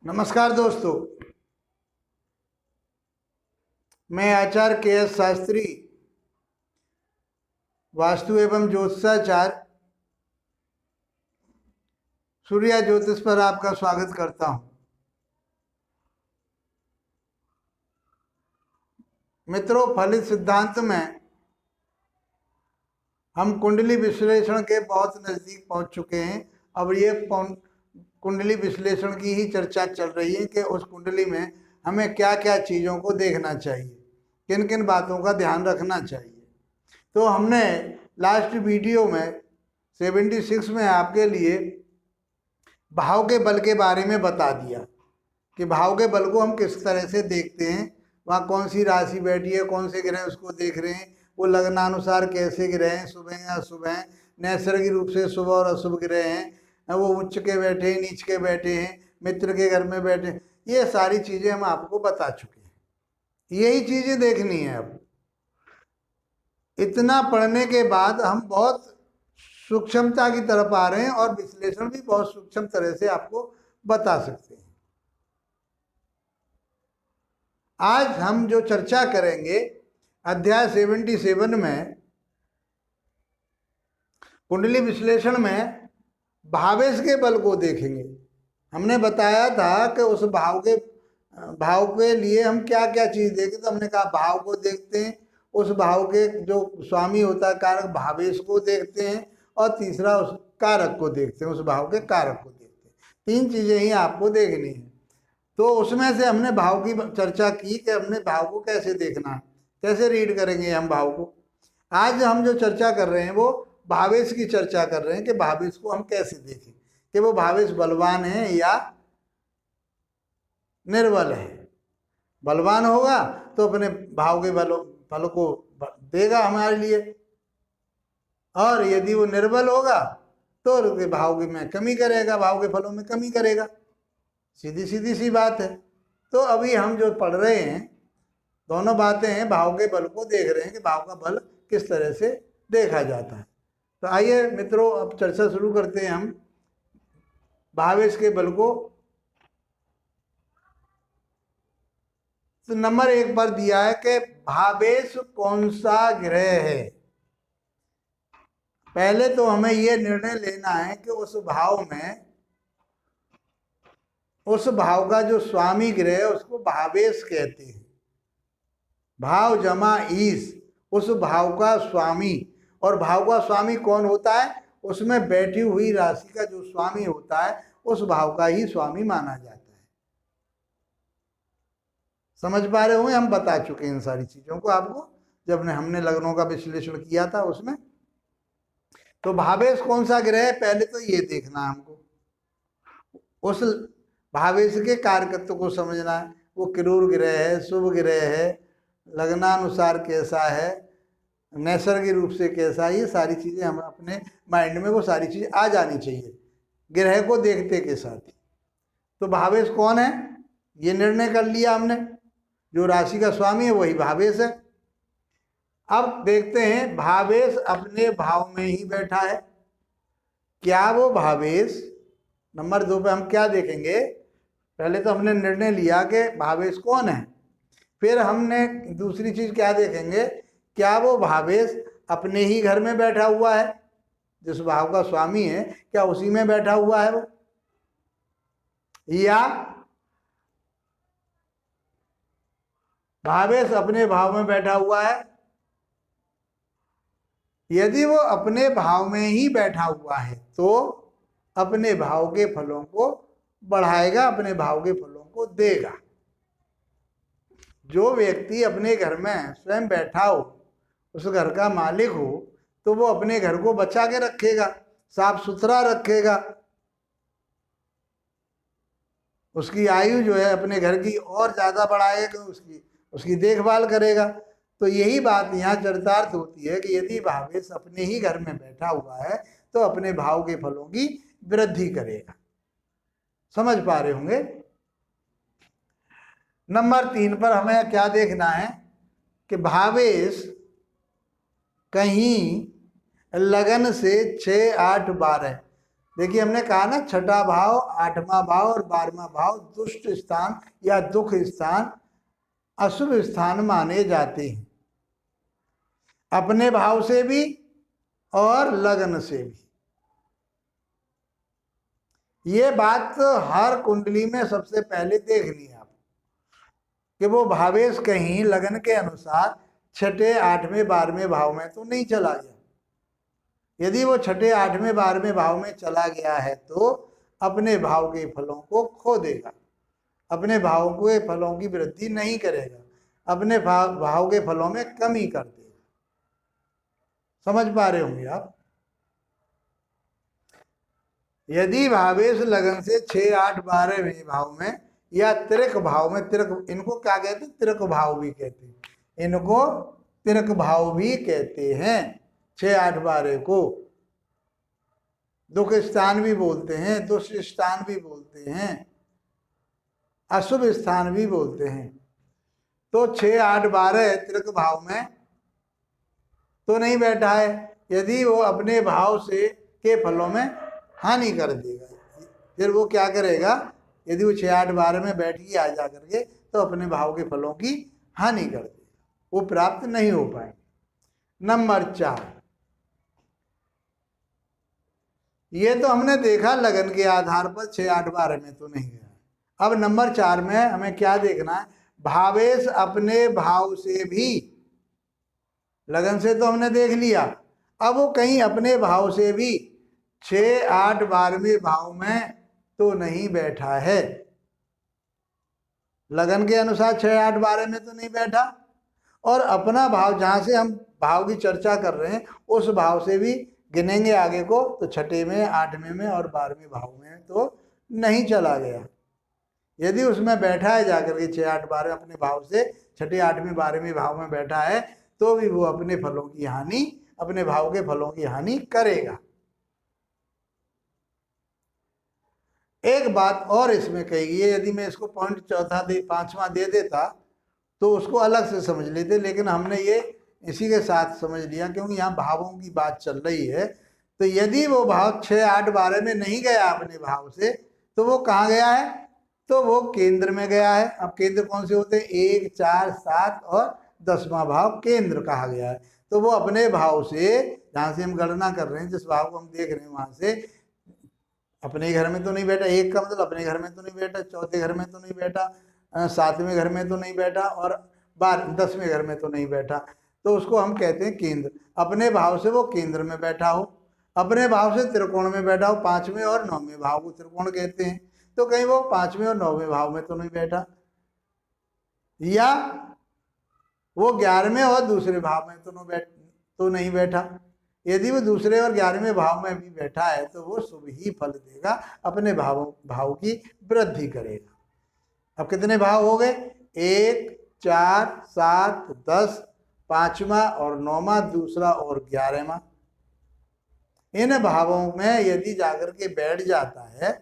नमस्कार दोस्तों, मैं आचार्य के.एस. शास्त्री वास्तु एवं ज्योतिषाचार्य सूर्या ज्योतिष पर आपका स्वागत करता हूं। मित्रों, फलित सिद्धांत में हम कुंडली विश्लेषण के बहुत नज़दीक पहुंच चुके हैं। अब ये कुंडली विश्लेषण की ही चर्चा चल रही है कि उस कुंडली में हमें क्या क्या चीज़ों को देखना चाहिए, किन किन बातों का ध्यान रखना चाहिए। तो हमने लास्ट वीडियो में 76 में आपके लिए भाव के बल के बारे में बता दिया कि भाव के बल को हम किस तरह से देखते हैं, वहाँ कौन सी राशि बैठी है, कौन से ग्रह उसको देख रहे हैं, वो लग्नानुसार कैसे ग्रह हैं, शुभ हैं या अशुभ हैं, नैसर्गिक रूप से शुभ और अशुभ ग्रह हैं, वो उच्च के बैठे हैं, नीच के बैठे हैं, मित्र के घर में बैठे हैं। ये सारी चीज़ें हम आपको बता चुके हैं। यही चीज़ें देखनी है। अब इतना पढ़ने के बाद हम बहुत सूक्ष्मता की तरफ आ रहे हैं और विश्लेषण भी बहुत सूक्ष्म तरह से आपको बता सकते हैं। आज हम जो चर्चा करेंगे अध्याय 77 में कुंडली विश्लेषण में भावेश के बल को देखेंगे। हमने बताया था कि उस भाव के लिए हम क्या क्या चीज़ देखें। तो हमने कहा भाव को देखते हैं, उस भाव के जो स्वामी होता है कारक भावेश को देखते हैं, और तीसरा उस कारक को देखते हैं, उस भाव के कारक को देखते हैं। तीन चीज़ें ही आपको देखनी है। तो उसमें से हमने भाव की चर्चा की कि हमने भाव को कैसे देखना है, कैसे रीड करेंगे हम भाव को। आज हम जो चर्चा कर रहे हैं वो भावेश की चर्चा कर रहे हैं कि भावेश को हम कैसे देखें, कि वो भावेश बलवान है या निर्बल है। बलवान होगा तो अपने भाव के फल को देगा हमारे लिए, और यदि वो निर्बल होगा तो उसके भाव में कमी करेगा, भाव के फलों में कमी करेगा। सीधी सी बात है। तो अभी हम जो पढ़ रहे हैं दोनों बातें हैं, भाव के बल को देख रहे हैं कि भाव का बल किस तरह से देखा जाता है। तो आइए मित्रों, अब चर्चा शुरू करते हैं हम भावेश के बल को। तो नंबर 1 पर दिया है कि भावेश कौन सा ग्रह है। पहले तो हमें यह निर्णय लेना है कि उस भाव में, उस भाव का जो स्वामी ग्रह है उसको भावेश कहते हैं। भाव जमा ईश, उस भाव का स्वामी। और भाव का स्वामी कौन होता है? उसमें बैठी हुई राशि का जो स्वामी होता है उस भाव का ही स्वामी माना जाता है। समझ पा रहे होंगे, हम बता चुके हैं इन सारी चीजों को आपको जब हमने लग्नों का विश्लेषण किया था उसमें। तो भावेश कौन सा ग्रह है, पहले तो ये देखना है हमको। उस भावेश के कारकत्व को समझना है। वो क्रूर ग्रह है, शुभ ग्रह है, लग्नानुसार कैसा है, नैसर्गिक रूप से कैसा, ये सारी चीज़ें हम अपने माइंड में वो सारी चीज़ें आ जानी चाहिए ग्रह को देखते के साथ ही। तो भावेश कौन है ये निर्णय कर लिया हमने, जो राशि का स्वामी है वही भावेश है। अब देखते हैं भावेश अपने भाव में ही बैठा है, क्या वो भावेश। नंबर 2 पे हम क्या देखेंगे, पहले तो हमने निर्णय लिया कि भावेश कौन है, फिर हमने दूसरी चीज क्या देखेंगे, क्या वो भावेश अपने ही घर में बैठा हुआ है, जिस भाव का स्वामी है क्या उसी में बैठा हुआ है वो, या भावेश अपने भाव में बैठा हुआ है। यदि वो अपने भाव में ही बैठा हुआ है तो अपने भाव के फलों को बढ़ाएगा, अपने भाव के फलों को देगा। जो व्यक्ति अपने घर में स्वयं बैठा हो, उस घर का मालिक हो, तो वो अपने घर को बचा के रखेगा, साफ सुथरा रखेगा, उसकी आयु जो है अपने घर की और ज़्यादा बढ़ाएगा, उसकी देखभाल करेगा। तो यही बात यहाँ चरितार्थ होती है कि यदि भावेश अपने ही घर में बैठा हुआ है तो अपने भाव के फलों की वृद्धि करेगा। समझ पा रहे होंगे। नंबर 3 पर हमें क्या देखना है कि भावेश कहीं लगन से 6, 8, 12 देखिए हमने कहा ना, छठा भाव, आठवां भाव और 12वां भाव दुष्ट स्थान या दुख स्थान, अशुभ स्थान माने जाते हैं, अपने भाव से भी और लगन से भी। ये बात हर कुंडली में सबसे पहले देखनी है आप, कि वो भावेश कहीं लगन के अनुसार छठे, आठवें, 12वें भाव में तो नहीं चला गया। यदि वो छठे, आठवें, 12वें भाव में चला गया है तो अपने भाव के फलों को खो देगा, अपने भाव के फलों की वृद्धि नहीं करेगा, अपने भाव के फलों में कमी कर देगा। समझ पा रहे होंगे आप। यदि भावेश लगन से 6, 8, 12वें भाव में या तिरक भाव में, तिरक इनको क्या कहते हैं? तिरक भाव भी कहते हैं, इनको तिरक भाव भी कहते हैं। 6, 8, 12 को दुख स्थान भी बोलते हैं, दुष्ट स्थान भी बोलते हैं, अशुभ स्थान भी बोलते हैं। तो 6, 8, 12 तिरक भाव में तो नहीं बैठा है, यदि वो अपने भाव से के फलों में हानि कर देगा, फिर वो क्या करेगा? यदि वो 6, 8, 12 में बैठ गया जा करके तो अपने भाव के फलों की हानि कर देगा, वो प्राप्त नहीं हो पाएंगे। नंबर 4, ये तो हमने देखा लगन के आधार पर 6, 8, 12 में तो नहीं गया। अब नंबर 4 में हमें क्या देखना है? भावेश अपने भाव से भी, लगन से तो हमने देख लिया, अब वो कहीं अपने भाव से भी 6, 8, 12वें भाव में तो नहीं बैठा है। लगन के अनुसार 6, 8, 12 में तो नहीं बैठा, और अपना भाव जहां से हम भाव की चर्चा कर रहे हैं उस भाव से भी गिनेंगे आगे को, तो छठे में, 8वें में और 12वें भाव में तो नहीं चला गया। यदि उसमें बैठा है जाकर के 6, 8, 12 अपने भाव से छठे, 8वें, 12वें भाव में बैठा है, तो भी वो अपने फलों की हानि, अपने भाव के फलों की हानि करेगा। एक बात और इसमें कही गई है, यदि मैं इसको पॉइंट चौथा 5वां दे देता तो उसको अलग से समझ लेते, लेकिन हमने ये इसी के साथ समझ लिया क्योंकि यहाँ भावों की बात चल रही है। तो यदि वो भाव 6, 8, 12 में नहीं गया अपने भाव से, तो वो कहाँ गया है? तो वो केंद्र में गया है। अब केंद्र कौन से होते हैं? 1, 4, 7 और 10वां भाव केंद्र कहा गया है। तो वो अपने भाव से, जहाँ से हम गणना कर रहे हैं, जिस भाव को हम देख रहे हैं वहां से अपने घर में तो नहीं बैठा, 1 का मतलब अपने घर में तो नहीं बैठा, चौथे घर में तो नहीं बैठा, 7वें घर में तो नहीं बैठा और 10वें घर में तो नहीं बैठा, तो उसको हम कहते हैं केंद्र। अपने भाव से वो केंद्र में बैठा हो, अपने भाव से त्रिकोण में बैठा हो, 5वें और 9वें भाव को त्रिकोण कहते हैं, तो कहीं वो 5वें और 9वें भाव में तो नहीं बैठा, या वो 11वें और दूसरे भाव में तो नहीं बैठा। यदि वो दूसरे और 11वें भाव में भी बैठा है तो वो शुभ ही फल देगा, अपने भाव की वृद्धि करेगा। अब कितने भाव हो गए? 1, 4, 7, 10, 5वां और 9वां, दूसरा और 11वां। इन भावों में यदि जाकर के बैठ जाता है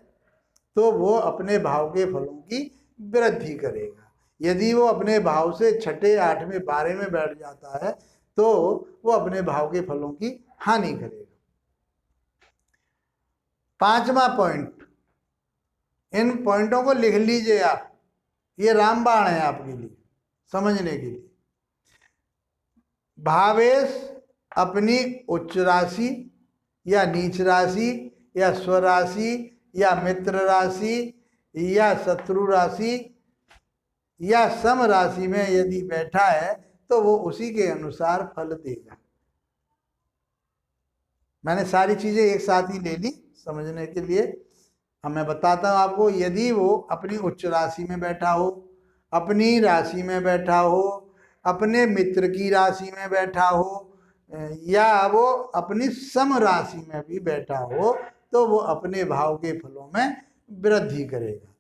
तो वो अपने भाव के फलों की वृद्धि करेगा। यदि वो अपने भाव से छठे, 8वें, 12वें में बैठ जाता है तो वो अपने भाव के फलों की हानि करेगा। 5वां पॉइंट, इन पॉइंटों को लिख लीजिए आप, ये रामबाण है आपके लिए समझने के लिए। भावेश अपनी उच्च राशि या नीच राशि या स्वराशि या मित्र राशि या शत्रु राशि या सम राशि में यदि बैठा है तो वो उसी के अनुसार फल देगा। मैंने सारी चीजें एक साथ ही ले ली समझने के लिए। अब मैं बताता हूँ आपको, यदि वो अपनी उच्च राशि में बैठा हो, अपनी राशि में बैठा हो, अपने मित्र की राशि में बैठा हो, या वो अपनी सम राशि में भी बैठा हो, तो वो अपने भाव के फलों में वृद्धि करेगा।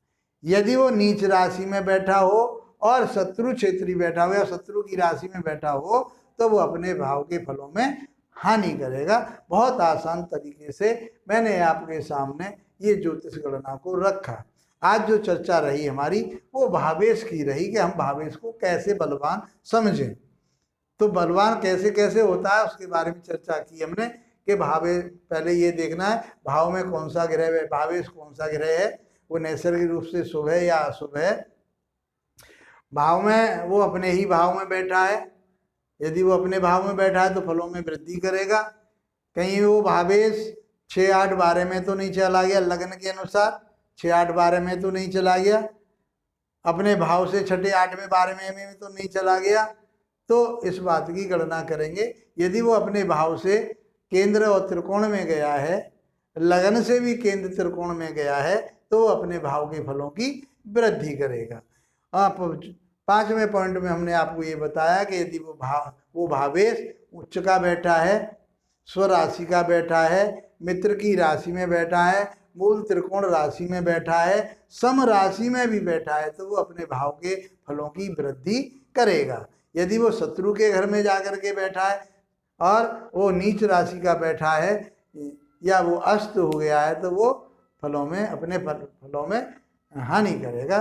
यदि वो नीच राशि में बैठा हो और शत्रु क्षेत्री बैठा हो या शत्रु की राशि में बैठा हो, तो वो अपने भाव के फलों में हानि करेगा। बहुत आसान तरीके से मैंने आपके सामने ये ज्योतिष गणना को रखा। आज जो चर्चा रही हमारी वो भावेश की रही कि हम भावेश को कैसे बलवान समझें। तो बलवान कैसे कैसे होता है उसके बारे में चर्चा की हमने, कि पहले ये देखना है भाव में कौन सा ग्रह है, भावेश कौन सा ग्रह है, वो नैसर्गिक रूप से शुभ है या अशुभ है। भाव में वो अपने ही भाव में बैठा है, यदि वो अपने भाव में बैठा है तो फलों में वृद्धि करेगा। कहीं वो भावेश 6, 8, 12 में तो नहीं चला गया, लग्न के अनुसार 6, 8, 12 में तो नहीं चला गया, अपने भाव से 6, 8 में 12 में तो नहीं चला गया, तो इस बात की गणना करेंगे। यदि वो अपने भाव से केंद्र और त्रिकोण में गया है, लगन से भी केंद्र त्रिकोण में गया है, तो वो अपने भाव के फलों की वृद्धि करेगा। आप 5वें पॉइंट में हमने आपको ये बताया कि यदि वो भावेश उच्च का बैठा है, स्वराशि का बैठा है, मित्र की राशि में बैठा है, मूल त्रिकोण राशि में बैठा है, सम राशि में भी बैठा है, तो वो अपने भाव के फलों की वृद्धि करेगा। यदि वो शत्रु के घर में जाकर के बैठा है और वो नीच राशि का बैठा है या वो अस्त हो गया है, तो वो फलों में अपने फलों में हानि करेगा,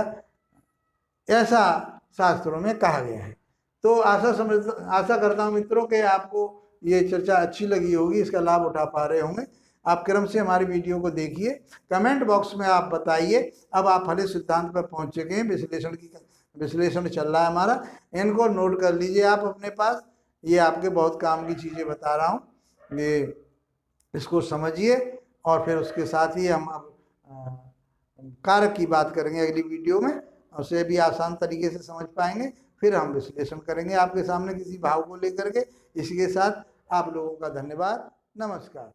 ऐसा शास्त्रों में कहा गया है। तो आशा करता हूँ मित्रों कि आपको ये चर्चा अच्छी लगी होगी, इसका लाभ उठा पा रहे होंगे। आप क्रम से हमारी वीडियो को देखिए, कमेंट बॉक्स में आप बताइए अब आप फलित सिद्धांत पर पहुंच चुके हैं, विश्लेषण चल रहा है हमारा, इनको नोट कर लीजिए आप अपने पास, ये आपके बहुत काम की चीज़ें बता रहा हूँ, ये इसको समझिए और फिर उसके साथ ही हम अब कारक की बात करेंगे अगली वीडियो में, उसे भी आसान तरीके से समझ पाएंगे। फिर हम विश्लेषण करेंगे आपके सामने किसी भाव को लेकर के। इसी के साथ आप लोगों का धन्यवाद, नमस्कार।